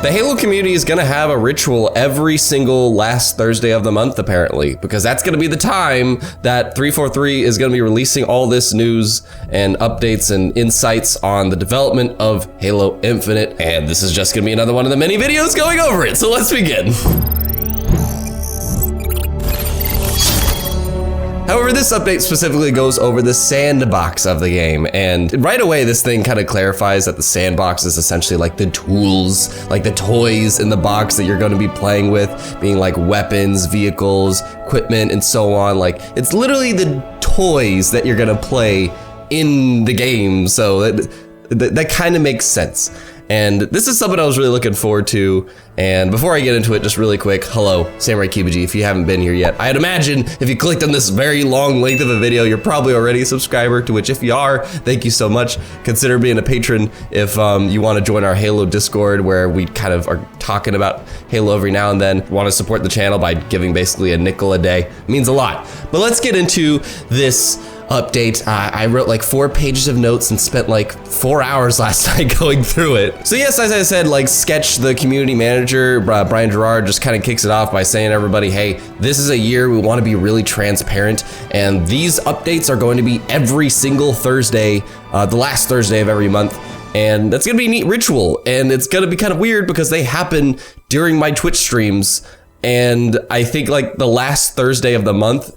The Halo community is gonna have a ritual every single last Thursday of the month, apparently, because that's gonna be the time that 343 is gonna be releasing all this news and updates and insights on the development of Halo Infinite. And this is just gonna be another one of the many videos going over it, so let's begin. However, this update specifically goes over the sandbox of the game, and right away this thing kind of clarifies that the sandbox is essentially like the tools, like the toys in the box that you're going to be playing with, being like weapons, vehicles, equipment, and so on. Like, it's literally the toys that you're going to play in the game, so that kind of makes sense. And this is something I was really looking forward to. And before I get into it, just really quick, hello, Samurai Kibiji, if you haven't been here yet. I'd imagine if you clicked on this very long length of a video, you're probably already a subscriber, to which if you are, thank you so much. Consider being a patron if you want to join our Halo Discord, where we kind of are talking about Halo every now and then. Want to support the channel by giving basically a nickel a day. It means a lot. But let's get into this update. I wrote like 4 pages of notes and spent like 4 hours last night going through it. So yes, as I said, like Sketch, the community manager, Brian Gerard, just kind of kicks it off by saying to everybody, hey, this is a year we want to be really transparent, and these updates are going to be every single Thursday, the last Thursday of every month. And that's gonna be a neat ritual, and it's gonna be kind of weird because they happen during my Twitch streams, and I think like the last Thursday of the month,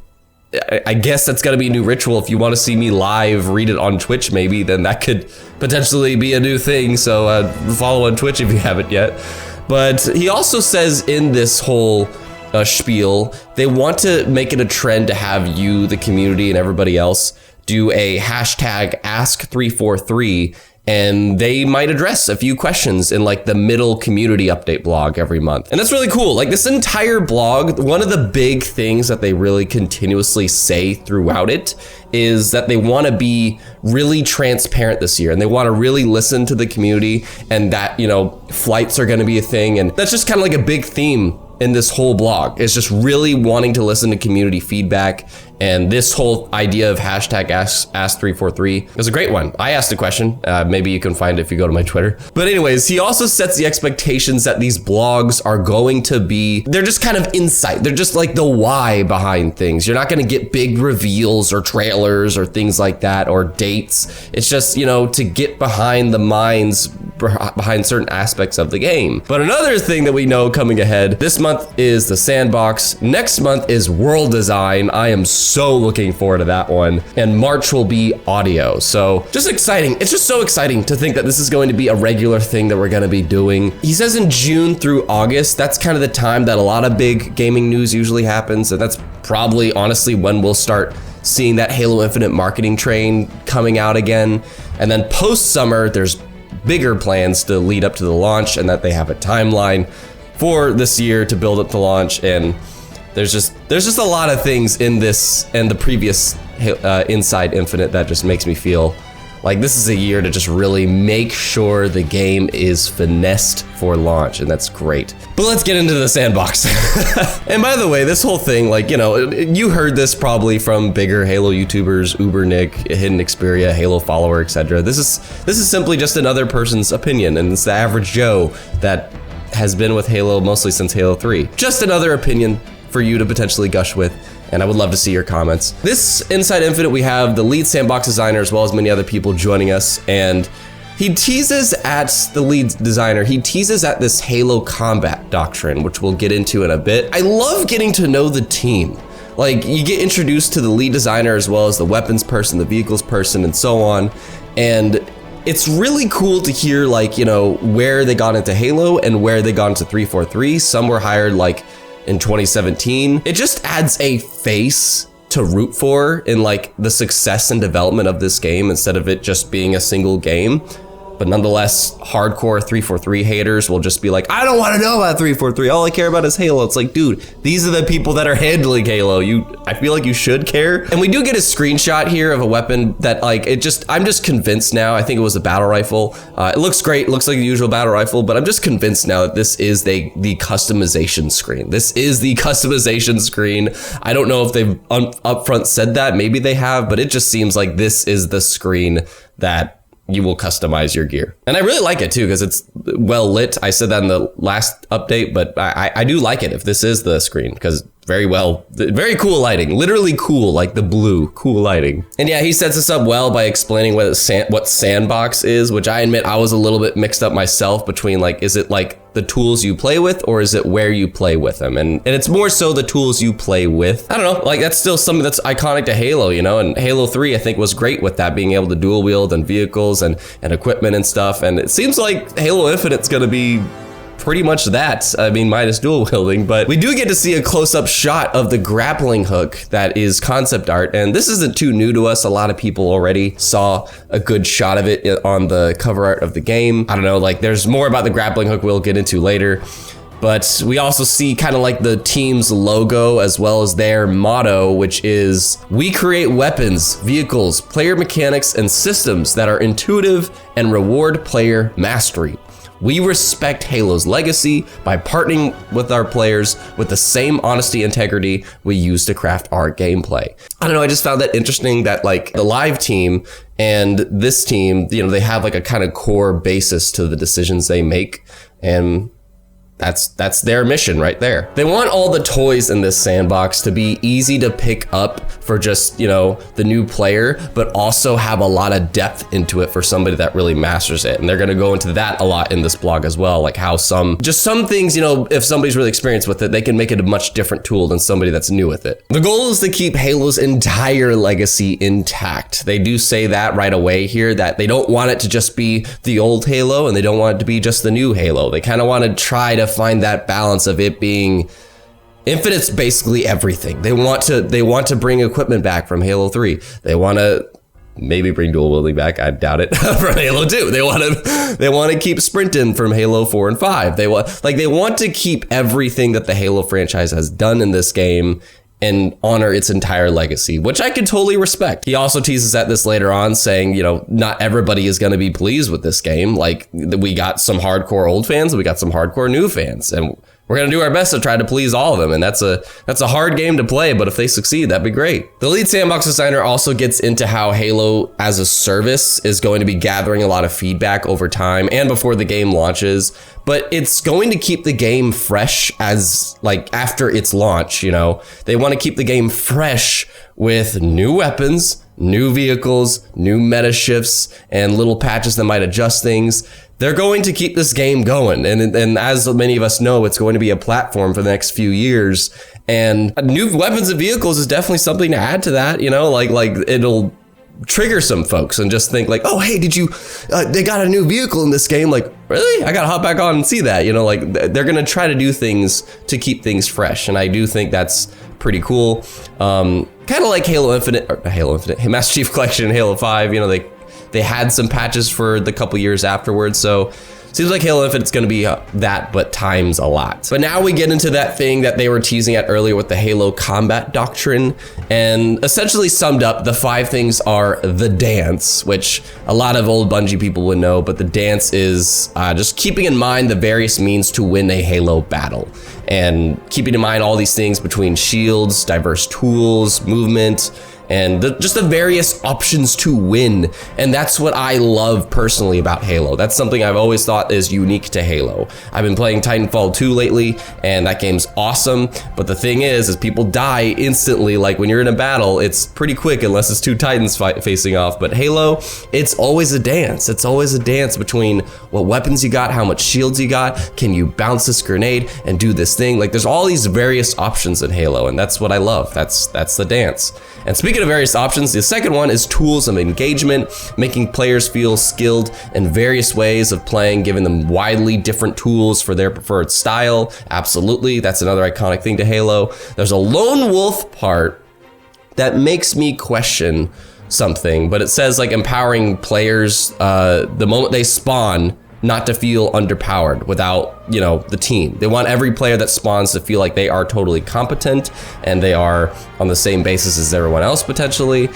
I guess that's gonna be a new ritual. If you want to see me live read it on Twitch, maybe, then that could potentially be a new thing. So follow on Twitch if you haven't yet. But he also says in this whole spiel, they want to make it a trend to have you, the community, and everybody else do a hashtag Ask343, and they might address a few questions in like the middle community update blog every month. And that's really cool. Like this entire blog, one of the big things that they really continuously say throughout it is that they want to be really transparent this year, and they want to really listen to the community, and that, you know, flights are going to be a thing. And that's just kind of like a big theme in this whole blog. It's just really wanting to listen to community feedback. And this whole idea of hashtag Ask343 is a great one. I asked a question. Maybe you can find it if you go to my Twitter. But anyways, he also sets the expectations that these blogs are going to be, they're just kind of insight. They're just like the why behind things. You're not going to get big reveals or trailers or things like that, or dates. It's just, you know, to get behind the minds behind certain aspects of the game. But another thing that we know coming ahead, this month is the sandbox. Next month is world design. I am so looking forward to that one. And March will be audio. So just exciting. It's just so exciting to think that this is going to be a regular thing that we're going to be doing. He says in June through August, that's kind of the time that a lot of big gaming news usually happens. And that's probably honestly when we'll start seeing that Halo Infinite marketing train coming out again. And then post summer, there's bigger plans to lead up to the launch, and that they have a timeline for this year to build up the launch. And there's just a lot of things in this and the previous Inside Infinite that just makes me feel like this is a year to just really make sure the game is finessed for launch, and that's great. But let's get into the sandbox. And by the way, this whole thing, like, you know, you heard this probably from bigger Halo YouTubers, Uber Nick, Hidden Xperia, Halo Follower, etc. This is simply just another person's opinion, and it's the average Joe that has been with Halo mostly since Halo 3. Just another opinion for you to potentially gush with, and I would love to see your comments. This Inside Infinite, we have the lead sandbox designer as well as many other people joining us, and he teases at the lead designer, he teases at this Halo combat doctrine, which we'll get into in a bit. I love getting to know the team. Like, you get introduced to the lead designer as well as the weapons person, the vehicles person, and so on, and it's really cool to hear, like, you know, where they got into Halo and where they got into 343. Some were hired like in 2017. It just adds a face to root for in like the success and development of this game, instead of it just being a single game. But nonetheless, hardcore 343 haters will just be like, I don't want to know about 343. All I care about is Halo. It's like, dude, these are the people that are handling Halo. I feel like you should care. And we do get a screenshot here of a weapon that, like, I'm just convinced now. I think it was a battle rifle. It looks great. It looks like the usual battle rifle, but I'm just convinced now that this is the customization screen. This is the customization screen. I don't know if they've upfront said that. Maybe they have, but it just seems like this is the screen that you will customize your gear. And I really like it too, because it's well lit. I said that in the last update, but I do like it if this is the screen, because very cool lighting, literally cool, like the blue, cool lighting. And yeah, he sets us up well by explaining what Sandbox is, which I admit I was a little bit mixed up myself between like, is it like the tools you play with, or is it where you play with them? And it's more so the tools you play with. I don't know, like that's still something that's iconic to Halo, you know, and Halo 3 I think was great with that, being able to dual wield and vehicles and equipment and stuff. And it seems like Halo Infinite's gonna be pretty much that. I mean, minus dual wielding, but we do get to see a close-up shot of the grappling hook that is concept art, and this isn't too new to us. A lot of people already saw a good shot of it on the cover art of the game. I don't know, like there's more about the grappling hook we'll get into later, but we also see kind of like the team's logo as well as their motto, which is, we create weapons, vehicles, player mechanics, and systems that are intuitive and reward player mastery. We respect Halo's legacy by partnering with our players with the same honesty and integrity we use to craft our gameplay. I don't know, I just found that interesting that like the live team and this team, you know, they have like a kind of core basis to the decisions they make, and that's their mission right there. They want all the toys in this sandbox to be easy to pick up for just, you know, the new player, but also have a lot of depth into it for somebody that really masters it. And they're gonna go into that a lot in this blog as well, like how some things, you know, if somebody's really experienced with it, they can make it a much different tool than somebody that's new with it. The goal is to keep Halo's entire legacy intact. They do say that right away here, that they don't want it to just be the old Halo and they don't want it to be just the new Halo. They kind of want to try to find that balance of it being Infinite's basically everything. They want to bring equipment back from Halo 3. They want to maybe bring dual wielding back. I doubt it. From Halo 2. They want to keep sprinting from Halo 4 and 5. They want to keep everything that the Halo franchise has done in this game and honor its entire legacy, which I can totally respect. He also teases at this later on, saying, you know, not everybody is going to be pleased with this game. Like, we got some hardcore old fans, and we got some hardcore new fans, and we're going to do our best to try to please all of them. And that's a hard game to play, but if they succeed, that'd be great. The lead sandbox designer also gets into how Halo as a service is going to be gathering a lot of feedback over time and before the game launches, but it's going to keep the game fresh as like after its launch, you know. They want to keep the game fresh with new weapons, new vehicles, new meta shifts, and little patches that might adjust things. They're going to keep this game going. And as many of us know, it's going to be a platform for the next few years. And new weapons and vehicles is definitely something to add to that, you know, like it'll trigger some folks and just think like, oh, hey, did you, they got a new vehicle in this game. Like, really? I gotta hop back on and see that, you know, like they're gonna try to do things to keep things fresh. And I do think that's pretty cool. Kind of like Master Chief Collection and Halo 5, you know, they had some patches for the couple years afterwards, so seems like Halo Infinite's gonna be that, but times a lot. But now we get into that thing that they were teasing at earlier with the Halo combat doctrine, and essentially summed up, the 5 things are the dance, which a lot of old Bungie people would know, but the dance is just keeping in mind the various means to win a Halo battle, and keeping in mind all these things between shields, diverse tools, movement, and just the various options to win. And that's what I love personally about Halo. That's something I've always thought is unique to Halo. I've been playing Titanfall 2 lately, and that game's awesome. But the thing is people die instantly. Like when you're in a battle, it's pretty quick unless it's 2 Titans facing off. But Halo, it's always a dance. It's always a dance between what weapons you got, how much shields you got, can you bounce this grenade and do this thing? Like there's all these various options in Halo, and that's what I love. That's the dance. And speaking of various options, the second one is tools of engagement, making players feel skilled in various ways of playing, giving them widely different tools for their preferred style. Absolutely, that's another iconic thing to Halo. There's a lone wolf part that makes me question something, but it says like empowering players the moment they spawn not to feel underpowered without, you know, the team. They want every player that spawns to feel like they are totally competent and they are on the same basis as everyone else potentially.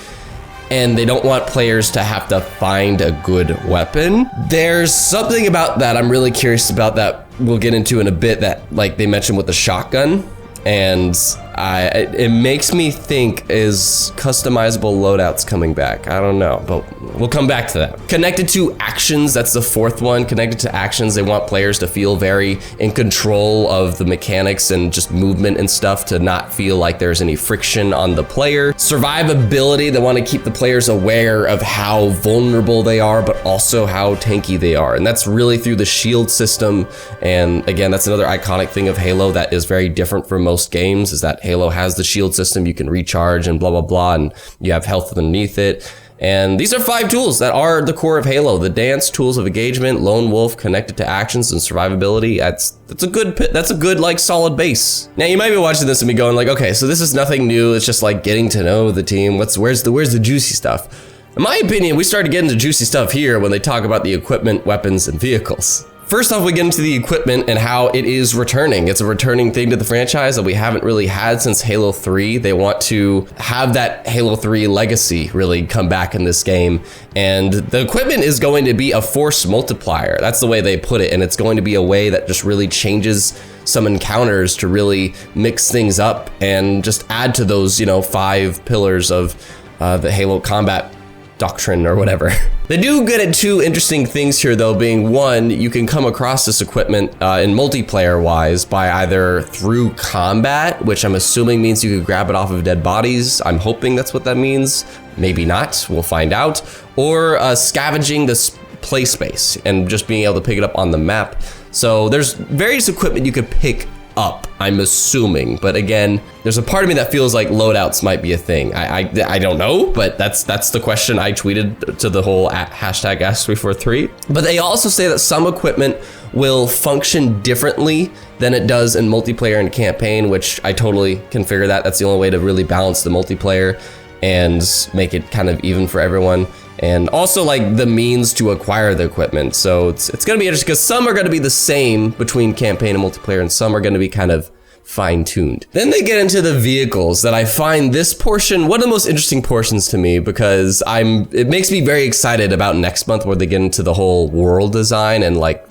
And they don't want players to have to find a good weapon. There's something about that I'm really curious about that we'll get into in a bit, that like they mentioned with the shotgun. and it makes me think, is customizable loadouts coming back? I don't know, but we'll come back to that. Connected to actions, that's the fourth one. Connected to actions, they want players to feel very in control of the mechanics and just movement and stuff, to not feel like there's any friction on the player. Survivability, they want to keep the players aware of how vulnerable they are, but also how tanky they are. And that's really through the shield system. And again, that's another iconic thing of Halo that is very different from most games, is that Halo has the shield system. You can recharge and blah, blah, blah, and you have health underneath it. And these are 5 tools that are the core of Halo: the dance, tools of engagement, lone wolf, connected to actions, and survivability. That's a good like solid base. Now you might be watching this and be going like, okay, so this is nothing new. It's just like getting to know the team. Where's the juicy stuff? In my opinion, we started getting to juicy stuff here when they talk about the equipment, weapons, and vehicles. First off, we get into the equipment and how it is returning. It's a returning thing to the franchise that we haven't really had since Halo 3. They want to have that Halo 3 legacy really come back in this game. And the equipment is going to be a force multiplier. That's the way they put it. And it's going to be a way that just really changes some encounters to really mix things up and just add to those, 5 pillars of the Halo combat doctrine or whatever. They do get at 2 interesting things here though, being one, you can come across this equipment in multiplayer wise by either through combat, which I'm assuming means you could grab it off of dead bodies. I'm hoping that's what that means. Maybe not, we'll find out. Or scavenging this play space and just being able to pick it up on the map. So there's various equipment you could pick up, I'm assuming, but again, there's a part of me that feels like loadouts might be a thing. I don't know, but that's the question I tweeted to the whole hashtag Ask343. But they also say that some equipment will function differently than it does in multiplayer and campaign, which I totally can figure that. That's the only way to really balance the multiplayer and make it kind of even for everyone. And also like the means to acquire the equipment. So it's gonna be interesting because some are gonna be the same between campaign and multiplayer, and some are gonna be kind of fine-tuned. Then they get into the vehicles that I find this portion one of the most interesting portions to me, because it makes me very excited about next month where they get into the whole world design and like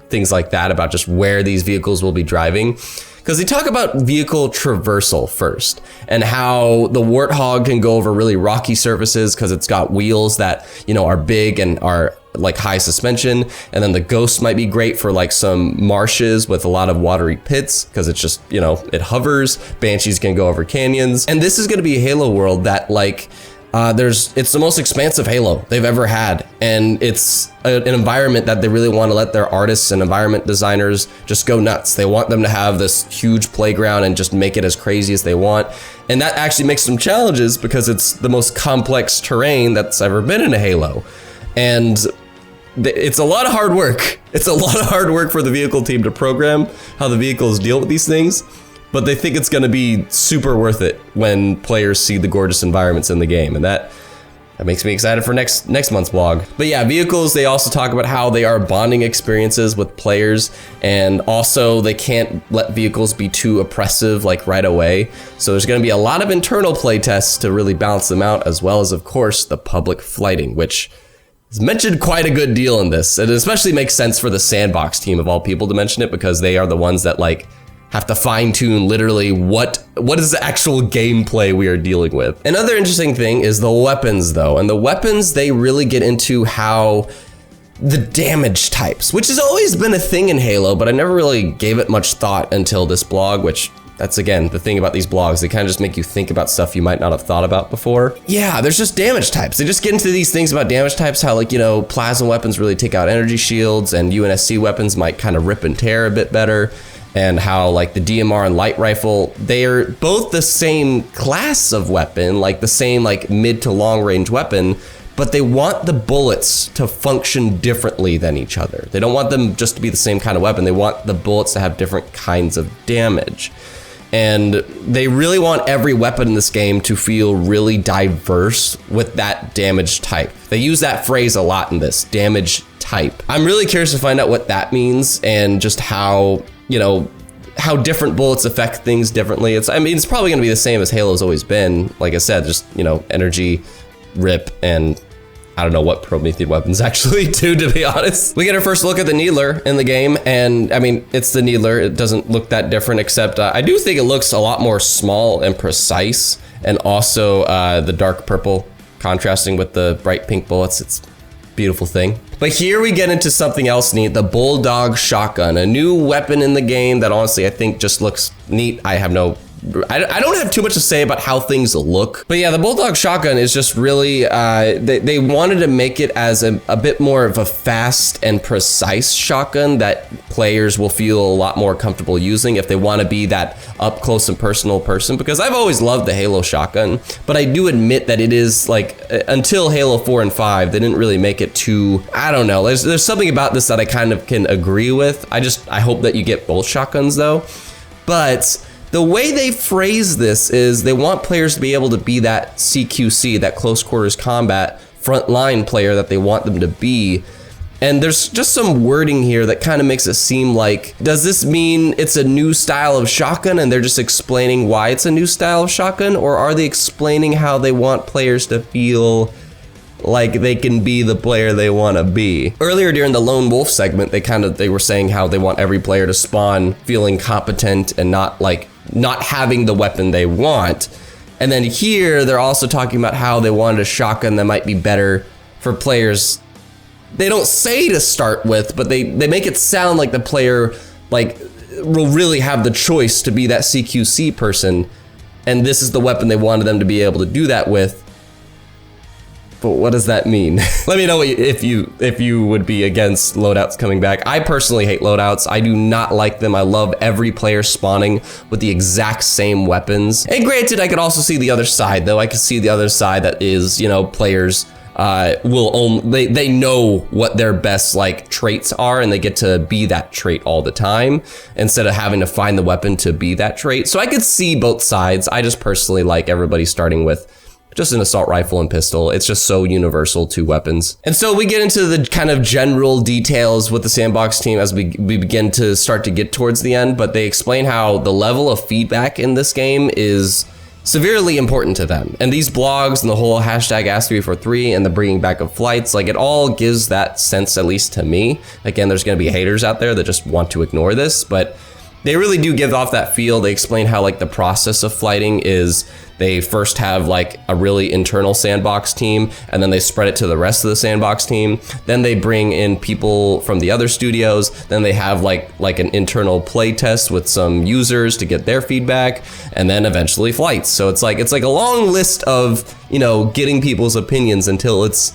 things like that about just where these vehicles will be driving. Because they talk about vehicle traversal first and how the Warthog can go over really rocky surfaces because it's got wheels that, are big and are like high suspension. And then the Ghost might be great for like some marshes with a lot of watery pits because it's just, it hovers. Banshees can go over canyons. And this is going to be a Halo world that like, it's the most expansive Halo they've ever had, and it's an environment that they really want to let their artists and environment designers just go nuts. They want them to have this huge playground and just make it as crazy as they want, and that actually makes some challenges because it's the most complex terrain that's ever been in a Halo, and it's a lot of hard work. It's a lot of hard work for the vehicle team to program how the vehicles deal with these things. But they think it's going to be super worth it when players see the gorgeous environments in the game. And that makes me excited for next month's vlog. But yeah, vehicles, they also talk about how they are bonding experiences with players. And also they can't let vehicles be too oppressive like right away. So there's going to be a lot of internal play tests to really balance them out, as well as, of course, the public flighting, which is mentioned quite a good deal in this. It especially makes sense for the Sandbox team of all people to mention it, because they are the ones that like have to fine tune literally what is the actual gameplay we are dealing with. Another interesting thing is the weapons though. And the weapons, they really get into how the damage types, which has always been a thing in Halo, but I never really gave it much thought until this blog, which that's again, the thing about these blogs, they kind of just make you think about stuff you might not have thought about before. Yeah, there's just damage types. They just get into these things about damage types, how like, plasma weapons really take out energy shields, and UNSC weapons might kind of rip and tear a bit better. And how like the DMR and light rifle, they are both the same class of weapon, like the same like mid to long range weapon, but they want the bullets to function differently than each other. They don't want them just to be the same kind of weapon. They want the bullets to have different kinds of damage. And they really want every weapon in this game to feel really diverse with that damage type. They use that phrase a lot in this, damage type. I'm really curious to find out what that means and just how how different bullets affect things differently. It's probably gonna be the same as Halo's always been. Like I said, just, energy, rip, and I don't know what Promethean weapons actually do, to be honest. We get our first look at the Needler in the game, and I mean, it's the Needler. It doesn't look that different, except I do think it looks a lot more small and precise, and also the dark purple contrasting with the bright pink bullets. It's a beautiful thing. But here we get into something else neat, the Bulldog Shotgun, a new weapon in the game that honestly I think just looks neat. I don't have too much to say about how things look, but yeah, the Bulldog Shotgun is just really, they wanted to make it as a bit more of a fast and precise shotgun that players will feel a lot more comfortable using if they want to be that up close and personal person, because I've always loved the Halo shotgun, but I do admit that it is like, until Halo 4 and 5, they didn't really make it too, I don't know, there's something about this that I kind of can agree with. I hope that you get both shotguns though, but the way they phrase this is they want players to be able to be that CQC, that close quarters combat frontline player that they want them to be. And there's just some wording here that kind of makes it seem like, does this mean it's a new style of shotgun and they're just explaining why it's a new style of shotgun? Or are they explaining how they want players to feel like they can be the player they want to be? Earlier during the Lone Wolf segment, they were saying how they want every player to spawn feeling competent and not having the weapon they want. And then here they're also talking about how they wanted a shotgun that might be better for players they don't say to start with, but they make it sound like the player will really have the choice to be that CQC person, and this is the weapon they wanted them to be able to do that with. But what does that mean? Let me know if you would be against loadouts coming back. I personally hate loadouts. I do not like them. I love every player spawning with the exact same weapons. And granted, I could also see the other side though. I could see the other side that is, players they know what their best traits are, and they get to be that trait all the time instead of having to find the weapon to be that trait. So I could see both sides. I just personally like everybody starting with just an assault rifle and pistol. It's just so universal to weapons. And so we get into the kind of general details with the Sandbox team as we begin to start to get towards the end, but they explain how the level of feedback in this game is severely important to them. And these blogs and the whole hashtag Ask343 and the bringing back of flights, it all gives that sense, at least to me. Again, there's gonna be haters out there that just want to ignore this, but they really do give off that feel. They explain how the process of flighting is they first have a really internal Sandbox team, and then they spread it to the rest of the Sandbox team. Then they bring in people from the other studios. Then they have an internal play test with some users to get their feedback, and then eventually flights. So it's like a long list of, getting people's opinions until it's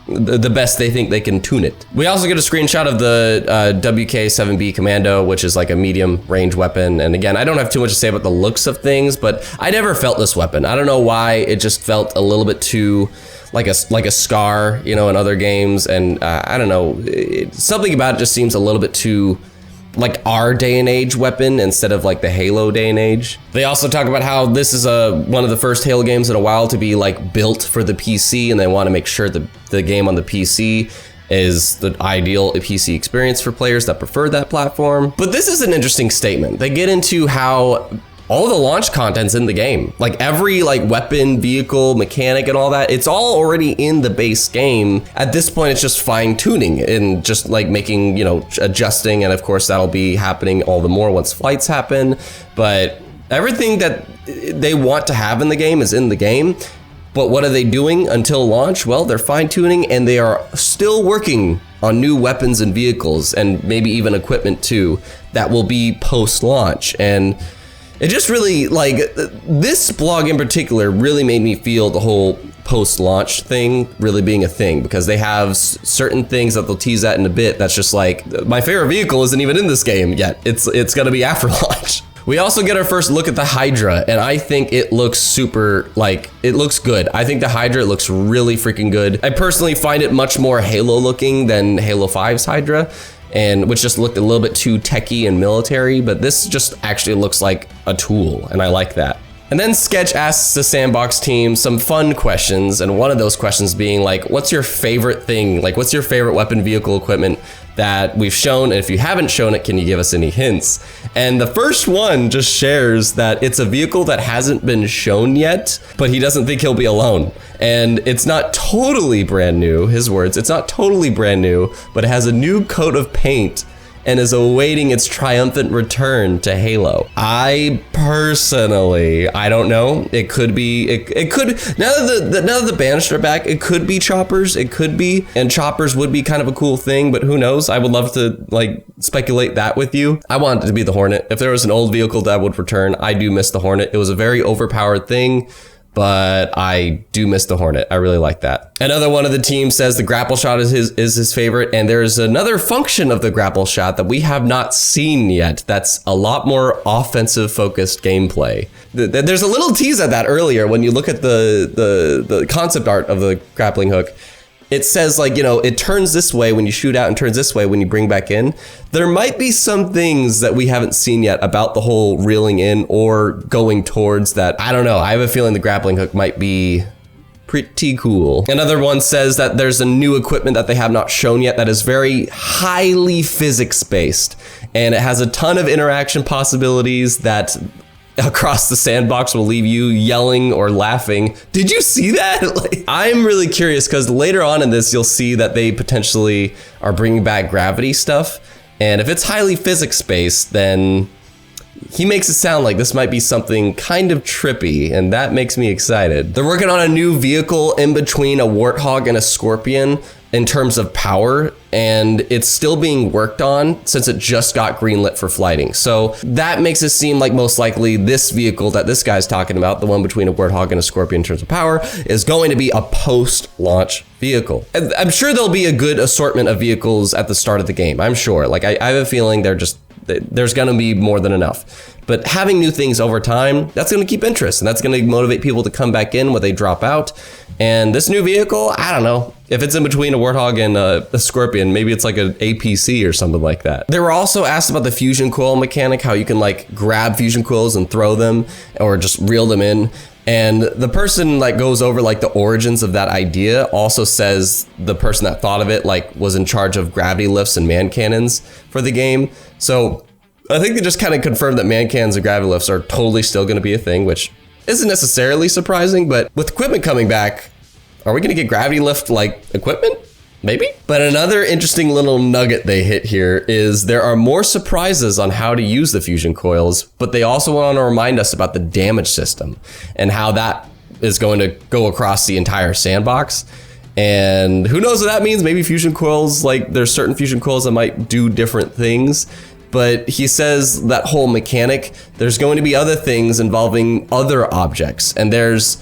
the best they think they can tune it. We also get a screenshot of the WK-7B Commando, which is a medium range weapon. And again, I don't have too much to say about the looks of things, but I never felt this weapon. I don't know why, it just felt a little bit too like a Scar, in other games. And I don't know, something about it just seems a little bit too our day and age weapon instead of the Halo day and age. They also talk about how this is one of the first Halo games in a while to be built for the PC, and they want to make sure that the game on the PC is the ideal PC experience for players that prefer that platform. But this is an interesting statement. They get into how all the launch content's in the game. Every weapon, vehicle, mechanic, and all that, it's all already in the base game. At this point, it's just fine tuning and just making, adjusting. And of course, that'll be happening all the more once flights happen. But everything that they want to have in the game is in the game. But what are they doing until launch? Well, they're fine tuning, and they are still working on new weapons and vehicles, and maybe even equipment too, that will be post-launch. And it just really, this blog in particular really made me feel the whole post-launch thing really being a thing, because they have certain things that they'll tease at in a bit that's just my favorite vehicle isn't even in this game yet. It's gonna be after launch. We also get our first look at the Hydra, and I think it looks super, it looks good. I think the Hydra looks really freaking good. I personally find it much more Halo looking than Halo 5's Hydra, and which just looked a little bit too techy and military, but this just actually looks like a tool, and I like that. And then Sketch asks the Sandbox team some fun questions, and one of those questions being what's your favorite thing? What's your favorite weapon, vehicle, equipment that we've shown? And if you haven't shown it, can you give us any hints? And the first one just shares that it's a vehicle that hasn't been shown yet, but he doesn't think he'll be alone. And it's not totally brand new, his words, it's not totally brand new, but it has a new coat of paint and is awaiting its triumphant return to Halo. I personally, I don't know. It could be, it could, now that the Banished are back, it could be Choppers, it could be, and Choppers would be kind of a cool thing, but who knows? I would love to like speculate that with you. I want it to be the Hornet. If there was an old vehicle that would return, I do miss the Hornet. It was a very overpowered thing, but I do miss the Hornet. I really like that. Another one of the team says the Grapple Shot is his favorite, and there's another function of the Grapple Shot that we have not seen yet that's a lot more offensive focused gameplay. There's a little tease at that earlier when you look at the concept art of the grappling hook. It says like, you know, it turns this way when you shoot out and turns this way when you bring back in. There might be some things that we haven't seen yet about the whole reeling in or going towards that. I don't know. I have a feeling the grappling hook might be pretty cool. Another one says that there's a new equipment that they have not shown yet that is very highly physics based, and it has a ton of interaction possibilities that across the sandbox will leave you yelling or laughing. Did you see that? Like, I'm really curious because later on in this, you'll see that they potentially are bringing back gravity stuff. And if it's highly physics based, then he makes it sound like this might be something kind of trippy, and that makes me excited. They're working on a new vehicle in between a Warthog and a Scorpion in terms of power, and it's still being worked on since it just got greenlit for flighting. So that makes it seem like most likely this vehicle that this guy's talking about, the one between a Warthog and a Scorpion in terms of power, is going to be a post-launch vehicle. And I'm sure there'll be a good assortment of vehicles at the start of the game. I'm sure. Like I have a feeling there's gonna be more than enough. But having new things over time, that's gonna keep interest, and that's gonna motivate people to come back in when they drop out. And this new vehicle, I don't know. If it's in between a Warthog and a Scorpion, maybe it's like an APC or something like that. They were also asked about the fusion coil mechanic, how you can like grab fusion coils and throw them or just reel them in. And the person like goes over like the origins of that idea, also says the person that thought of it like was in charge of gravity lifts and man cannons for the game. So I think they just kind of confirmed that man cannons and gravity lifts are totally still going to be a thing, which isn't necessarily surprising, but with equipment coming back, are we going to get gravity lift like equipment? Maybe. But another interesting little nugget they hit here is there are more surprises on how to use the fusion coils, but they also want to remind us about the damage system and how that is going to go across the entire sandbox. And who knows what that means? Maybe fusion coils, like there's certain fusion coils that might do different things. But he says that whole mechanic, there's going to be other things involving other objects, and there's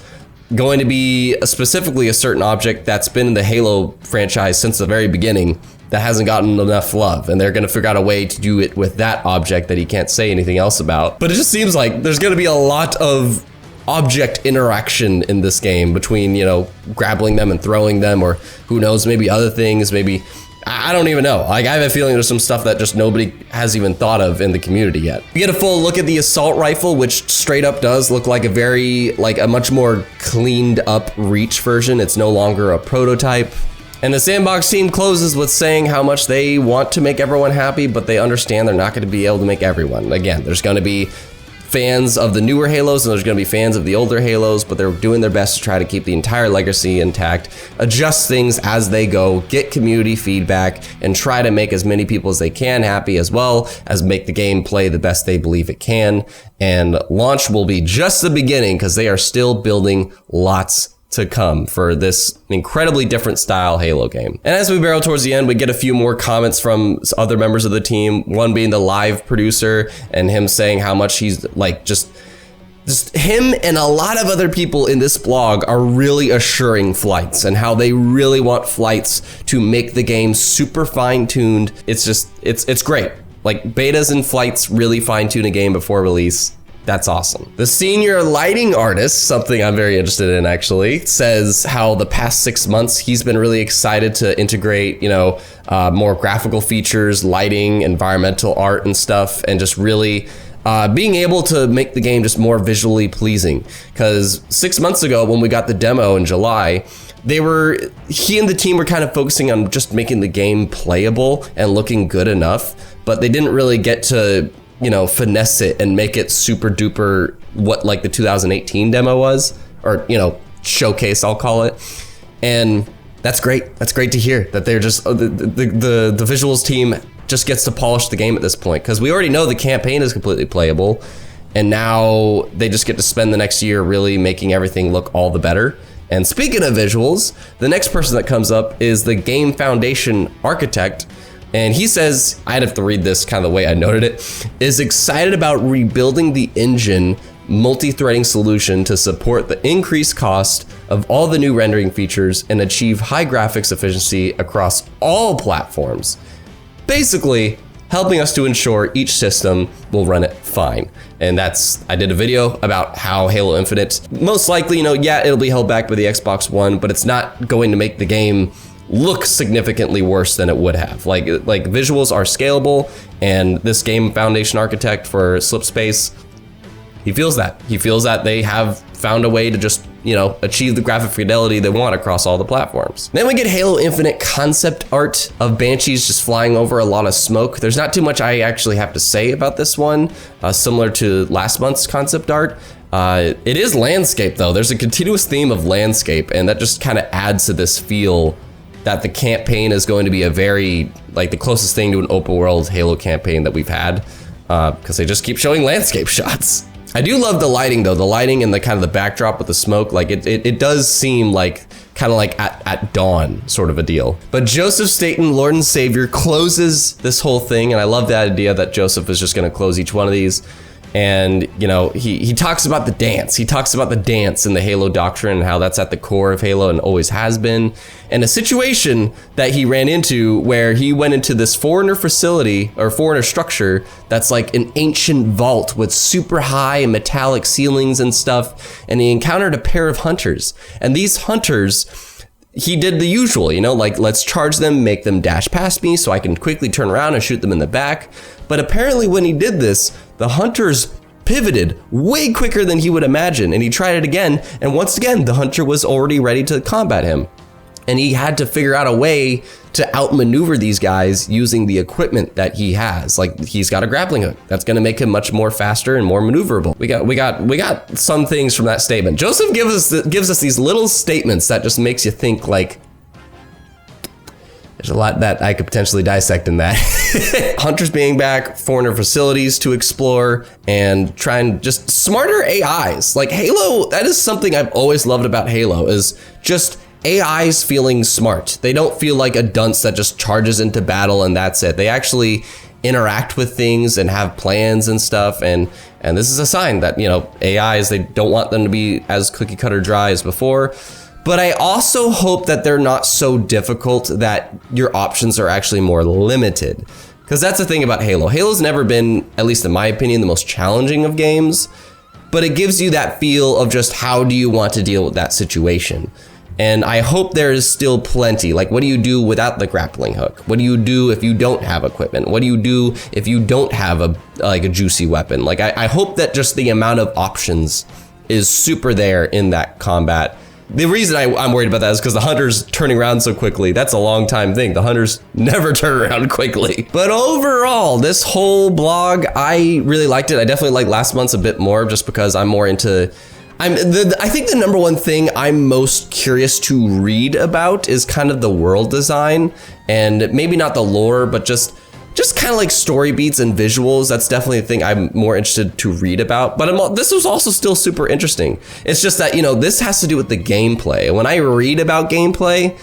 going to be specifically a certain object that's been in the Halo franchise since the very beginning that hasn't gotten enough love, and they're going to figure out a way to do it with that object that he can't say anything else about. But it just seems like there's going to be a lot of object interaction in this game between, you know, grappling them and throwing them, or who knows, maybe other things, maybe, I don't even know. Like, I have a feeling there's some stuff that just nobody has even thought of in the community yet. We get a full look at the assault rifle, which straight up does look like a much more cleaned up Reach version. It's no longer a prototype. And the Sandbox team closes with saying how much they want to make everyone happy, but they understand they're not going to be able to make everyone. Again, there's going to be fans of the newer Halos, and there's going to be fans of the older Halos, but they're doing their best to try to keep the entire legacy intact, adjust things as they go, get community feedback, and try to make as many people as they can happy, as well as make the game play the best they believe it can. And launch will be just the beginning, because they are still building lots to come for this incredibly different style Halo game. And as we barrel towards the end, we get a few more comments from other members of the team, one being the live producer, and him saying how much he's like just him and a lot of other people in this blog are really assuring flights, and how they really want flights to make the game super fine-tuned. It's just, it's great. Like, betas and flights really fine-tune a game before release. That's awesome. The senior lighting artist, something I'm very interested in actually, says how the past 6 months he's been really excited to integrate, you know, more graphical features, lighting, environmental art and stuff, and just really being able to make the game just more visually pleasing. Because 6 months ago when we got the demo in July, he and the team were kind of focusing on just making the game playable and looking good enough, but they didn't really get to finesse it and make it super duper what like the 2018 demo was, or, showcase, I'll call it. And that's great. That's great to hear that they're just, the visuals team just gets to polish the game at this point, because we already know the campaign is completely playable. And now they just get to spend the next year really making everything look all the better. And speaking of visuals, the next person that comes up is the Game Foundation architect. And he says, I'd have to read this kind of the way I noted it, is excited about rebuilding the engine multi-threading solution to support the increased cost of all the new rendering features and achieve high graphics efficiency across all platforms. Basically, helping us to ensure each system will run it fine. And I did a video about how Halo Infinite, most likely, it'll be held back by the Xbox One, but it's not going to make the game look significantly worse than it would have. Like visuals are scalable, and this Game Foundation architect for Slipspace, he feels that they have found a way to just, achieve the graphic fidelity they want across all the platforms. Then we get Halo Infinite concept art of Banshees just flying over a lot of smoke. There's not too much I actually have to say about this one, similar to last month's concept art. It is landscape though. There's a continuous theme of landscape, and that just kind of adds to this feel that the campaign is going to be a very, the closest thing to an open world Halo campaign that we've had, because they just keep showing landscape shots. I do love the lighting though, the lighting and the kind of the backdrop with the smoke, it does seem kind of like at dawn sort of a deal. But Joseph Staten, Lord and Savior, closes this whole thing, and I love that idea that Joseph is just gonna close each one of these. And, he talks about the dance. He talks about the dance in the Halo Doctrine and how that's at the core of Halo and always has been. And a situation that he ran into where he went into this foreigner facility or foreigner structure that's like an ancient vault with super high metallic ceilings and stuff. And he encountered a pair of hunters. And these hunters, he did the usual, let's charge them, make them dash past me so I can quickly turn around and shoot them in the back. But apparently when he did this, the hunters pivoted way quicker than he would imagine, and he tried it again, and once again, the hunter was already ready to combat him. And he had to figure out a way to outmaneuver these guys using the equipment that he has. He's got a grappling hook that's going to make him much more faster and more maneuverable. We got some things from that statement. Joseph gives us these little statements that just makes you think there's a lot that I could potentially dissect in that. Hunters being back, foreigner facilities to explore, and trying just smarter AIs. Halo, that is something I've always loved about Halo, is just AIs feeling smart. They don't feel like a dunce that just charges into battle and that's it. They actually interact with things and have plans and stuff. And this is a sign that, AIs, they don't want them to be as cookie cutter dry as before. But I also hope that they're not so difficult that your options are actually more limited. Because that's the thing about Halo. Halo's never been, at least in my opinion, the most challenging of games. But it gives you that feel of just how do you want to deal with that situation. And I hope there is still plenty. What do you do without the grappling hook? What do you do if you don't have equipment? What do you do if you don't have a juicy weapon? I hope that just the amount of options is super there in that combat. The reason I'm worried about that is because the hunters turning around so quickly. That's a long time thing. The hunters never turn around quickly. But overall, this whole blog, I really liked it. I definitely liked last month's a bit more just because I'm more into... I think the number one thing I'm most curious to read about is kind of the world design, and maybe not the lore, but just kind of story beats and visuals. That's definitely a thing I'm more interested to read about. But this was also still super interesting. It's just that, this has to do with the gameplay. And when I read about gameplay,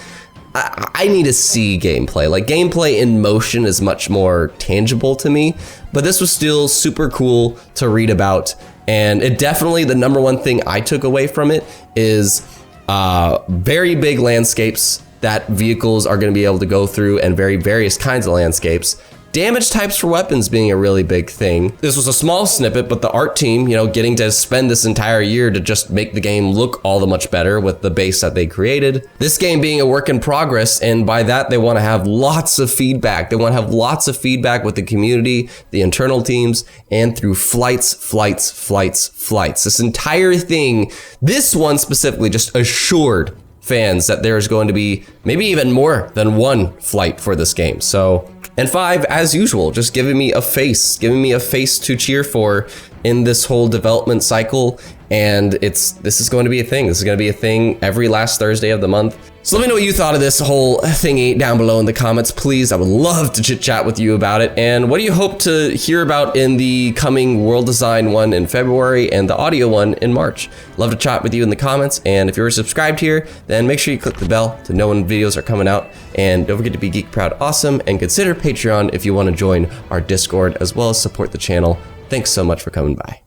I need to see gameplay. Gameplay in motion is much more tangible to me. But this was still super cool to read about. And it definitely, the number one thing I took away from it is very big landscapes that vehicles are going to be able to go through, and very various kinds of landscapes. Damage types for weapons being a really big thing. This was a small snippet, but the art team, getting to spend this entire year to just make the game look all the much better with the base that they created. This game being a work in progress, and by that they want to have lots of feedback. They want to have lots of feedback with the community, the internal teams, and through flights. This entire thing, this one specifically, just assured fans that there's going to be maybe even more than one flight for this game. So, and 5, as usual, just giving me a face to cheer for in this whole development cycle. And this is going to be a thing. This is going to be a thing every last Thursday of the month. So let me know what you thought of this whole thingy down below in the comments, please. I would love to chit chat with you about it. And what do you hope to hear about in the coming world design one in February and the audio one in March? Love to chat with you in the comments. And if you're subscribed here, then make sure you click the bell to know when videos are coming out. And don't forget to be Geek Proud Awesome and consider Patreon if you want to join our Discord as well as support the channel. Thanks so much for coming by.